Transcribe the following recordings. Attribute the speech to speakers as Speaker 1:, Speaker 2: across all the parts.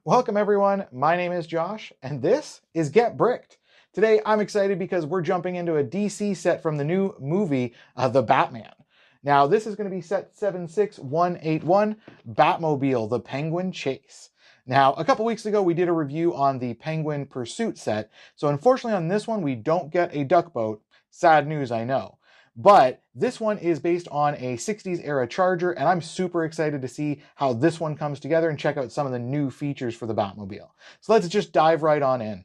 Speaker 1: Welcome everyone, my name is Josh, and this is Get Bricked. Today I'm excited because we're jumping into a DC set from the new movie, The Batman. Now this is going to be set 76181, Batmobile, the Penguin Chase. Now a couple weeks ago we did a review on the Penguin Pursuit set, so unfortunately on this one we don't get a duck boat. Sad news, I know. But this one is based on a 60s era Charger, and I'm super excited to see how this one comes together and check out some of the new features for the Batmobile. So let's just dive right on in.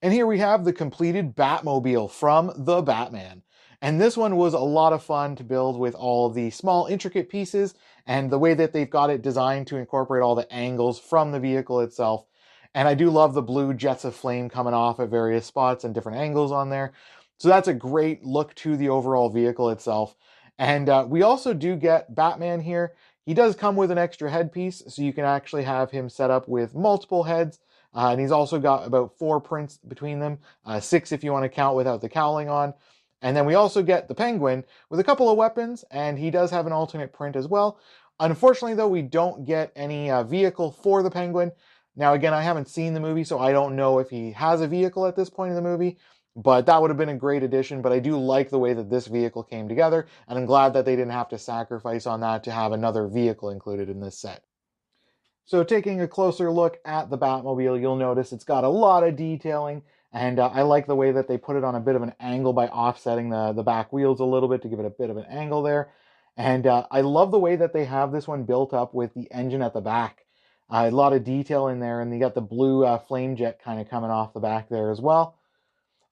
Speaker 1: And here we have the completed Batmobile from the Batman. And this one was a lot of fun to build with all of the small intricate pieces and the way that they've got it designed to incorporate all the angles from the vehicle itself. And I do love the blue jets of flame coming off at various spots and different angles on there. So that's a great look to the overall vehicle itself. And we also do get Batman here. He does come with an extra headpiece, so you can actually have him set up with multiple heads. And he's also got about 4 prints between them, 6 if you want to count without the cowling on. And then we also get the Penguin with a couple of weapons, and he does have an alternate print as well. Unfortunately, though, we don't get any vehicle for the Penguin. Now, again, I haven't seen the movie, so I don't know if he has a vehicle at this point in the movie, but that would have been a great addition. But I do like the way that this vehicle came together, and I'm glad that they didn't have to sacrifice on that to have another vehicle included in this set. So taking a closer look at the Batmobile, you'll notice it's got a lot of detailing, and I like the way that they put it on a bit of an angle by offsetting the back wheels a little bit to give it a bit of an angle there. And I love the way that they have this one built up with the engine at the back. A lot of detail in there, and you got the blue flame jet kind of coming off the back there as well.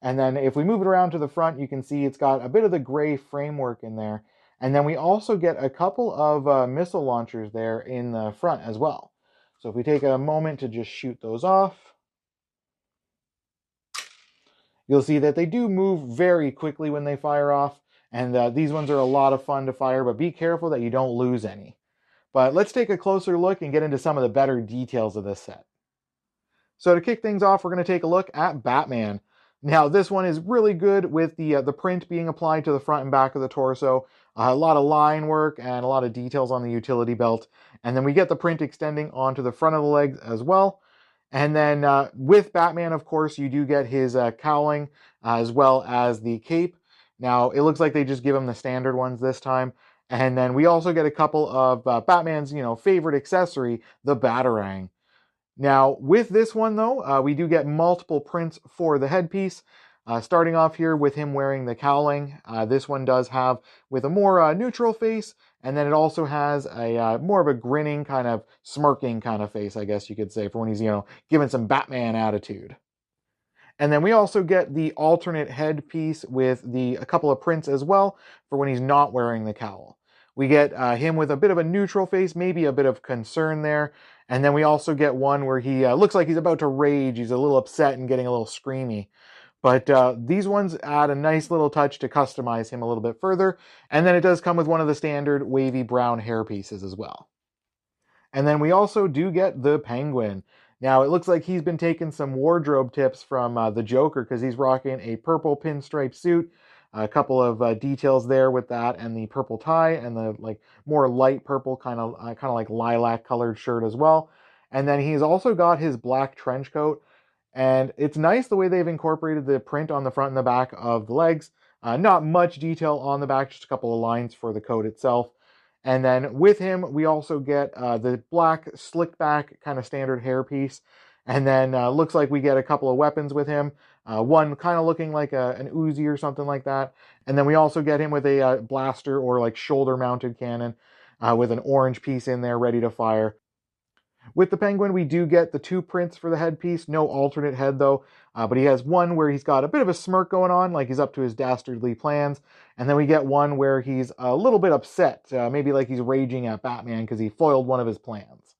Speaker 1: And then if we move it around to the front, you can see it's got a bit of the gray framework in there. And then we also get a couple of missile launchers there in the front as well. So if we take a moment to just shoot those off, you'll see that they do move very quickly when they fire off. And these ones are a lot of fun to fire, but be careful that you don't lose any. But let's take a closer look and get into some of the better details of this set. So to kick things off, we're going to take a look at Batman. Now, this one is really good with the print being applied to the front and back of the torso. A lot of line work and a lot of details on the utility belt. And then we get the print extending onto the front of the legs as well. And then with Batman, of course, you do get his cowling as well as the cape. Now, it looks like they just give him the standard ones this time. And then we also get a couple of Batman's, favorite accessory, the Batarang. Now, with this one, though, we do get multiple prints for the headpiece. Starting off here with him wearing the cowling. This one does have with a more neutral face, and then it also has a more of a grinning, kind of smirking kind of face, I guess you could say, for when he's, giving some Batman attitude. And then we also get the alternate headpiece with a couple of prints as well for when he's not wearing the cowl. We get him with a bit of a neutral face, maybe a bit of concern there. And then we also get one where he looks like he's about to rage. He's a little upset and getting a little screamy. But these ones add a nice little touch to customize him a little bit further. And then it does come with one of the standard wavy brown hair pieces as well. And then we also do get the Penguin. Now, it looks like he's been taking some wardrobe tips from the Joker, because he's rocking a purple pinstripe suit. A couple of details there with that, and the purple tie, and the more light purple kind of like lilac colored shirt as well. And then he's also got his black trench coat, and it's nice the way they've incorporated the print on the front and the back of the legs. Not much detail on the back, just a couple of lines for the coat itself. And then with him, we also get the black slick back kind of standard hairpiece. And then looks like we get a couple of weapons with him. One kind of looking like an Uzi or something like that. And then we also get him with a blaster or like shoulder mounted cannon with an orange piece in there ready to fire. With the Penguin, we do get the two prints for the headpiece. No alternate head, though. But he has one where he's got a bit of a smirk going on, like he's up to his dastardly plans. And then we get one where he's a little bit upset, maybe like he's raging at Batman because he foiled one of his plans.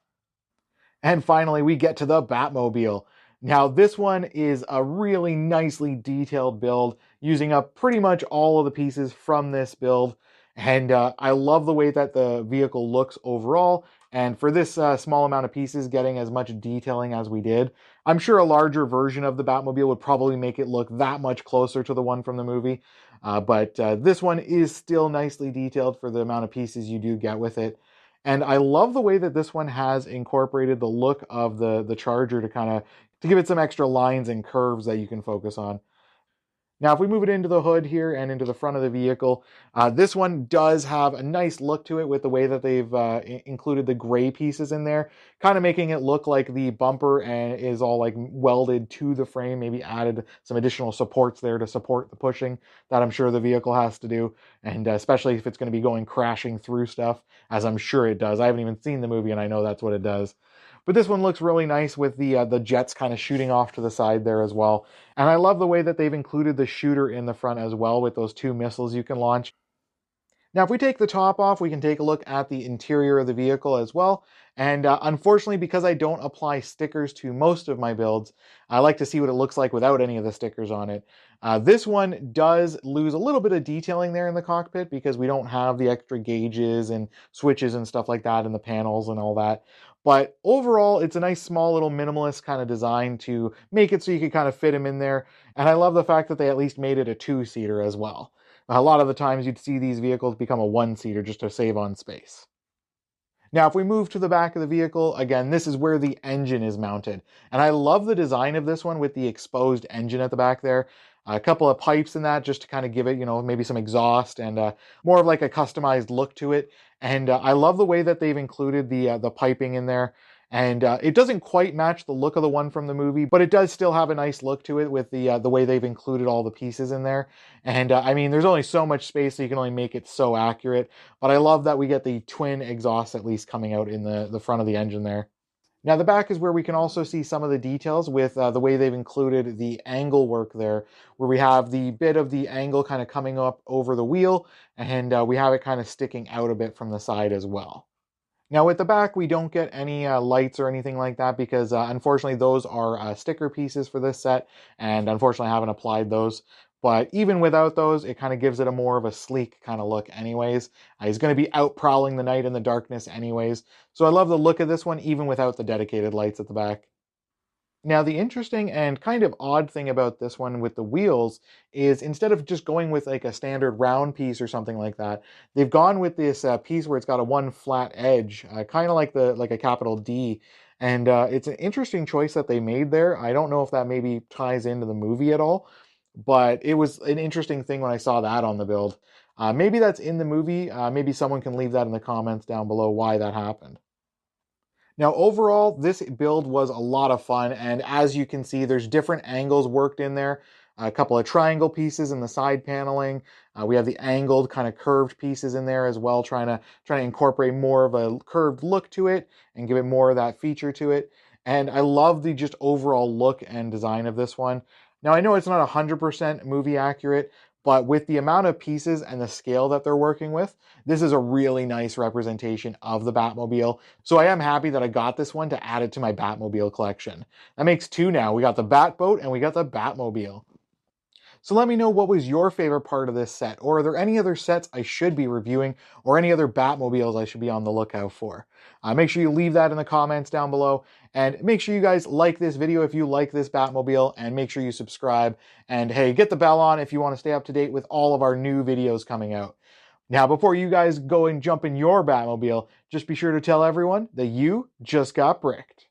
Speaker 1: And finally, we get to the Batmobile. Now, this one is a really nicely detailed build, using up pretty much all of the pieces from this build. And I love the way that the vehicle looks overall. And for this small amount of pieces, getting as much detailing as we did, I'm sure a larger version of the Batmobile would probably make it look that much closer to the one from the movie. But this one is still nicely detailed for the amount of pieces you do get with it. And I love the way that this one has incorporated the look of the Charger to give it some extra lines and curves that you can focus on. Now, if we move it into the hood here and into the front of the vehicle, this one does have a nice look to it with the way that they've included the gray pieces in there, kind of making it look like the bumper and is all like welded to the frame, maybe added some additional supports there to support the pushing that I'm sure the vehicle has to do, and especially if it's going to be going crashing through stuff, as I'm sure it does. I haven't even seen the movie and I know that's what it does. But this one looks really nice with the jets kind of shooting off to the side there as well. And I love the way that they've included the shooter in the front as well with those two missiles you can launch. Now, if we take the top off, we can take a look at the interior of the vehicle as well. And unfortunately, because I don't apply stickers to most of my builds, I like to see what it looks like without any of the stickers on it. This one does lose a little bit of detailing there in the cockpit because we don't have the extra gauges and switches and stuff like that in the panels and all that. But overall, it's a nice small little minimalist kind of design to make it so you can kind of fit him in there. And I love the fact that they at least made it a two-seater as well. A lot of the times you'd see these vehicles become a one-seater just to save on space. Now, if we move to the back of the vehicle, again, this is where the engine is mounted. And I love the design of this one with the exposed engine at the back there. A couple of pipes in that just to kind of give it, maybe some exhaust and more of like a customized look to it. And I love the way that they've included the piping in there. And it doesn't quite match the look of the one from the movie, but it does still have a nice look to it with the way they've included all the pieces in there. And I mean, there's only so much space, so you can only make it so accurate. But I love that we get the twin exhaust at least coming out in the front of the engine there. Now, the back is where we can also see some of the details with the way they've included the angle work there, where we have the bit of the angle kind of coming up over the wheel, and we have it kind of sticking out a bit from the side as well. Now, with the back, we don't get any lights or anything like that because, unfortunately, those are sticker pieces for this set, and unfortunately, I haven't applied those. But even without those, it kind of gives it a more of a sleek kind of look anyways. He's going to be out prowling the night in the darkness anyways. So I love the look of this one even without the dedicated lights at the back. Now, the interesting and kind of odd thing about this one with the wheels is instead of just going with like a standard round piece or something like that, they've gone with this piece where it's got a one flat edge, kind of like a capital D. And it's an interesting choice that they made there. I don't know if that maybe ties into the movie at all, but it was an interesting thing when I saw that on the build. Maybe that's in the movie. Maybe someone can leave that in the comments down below why that happened. Now, overall, this build was a lot of fun, and as you can see, there's different angles worked in there. A couple of triangle pieces in the side paneling. We have the angled, kind of curved pieces in there as well, trying to incorporate more of a curved look to it and give it more of that feature to it. And I love the just overall look and design of this one. Now, I know it's not 100% movie accurate, but with the amount of pieces and the scale that they're working with, this is a really nice representation of the Batmobile. So I am happy that I got this one to add it to my Batmobile collection. That makes two now. We got the Batboat and we got the Batmobile. So let me know what was your favorite part of this set, or are there any other sets I should be reviewing, or any other Batmobiles I should be on the lookout for? Make sure you leave that in the comments down below, and make sure you guys like this video if you like this Batmobile, and make sure you subscribe, and hey, get the bell on if you want to stay up to date with all of our new videos coming out. Now, before you guys go and jump in your Batmobile, just be sure to tell everyone that you just got bricked.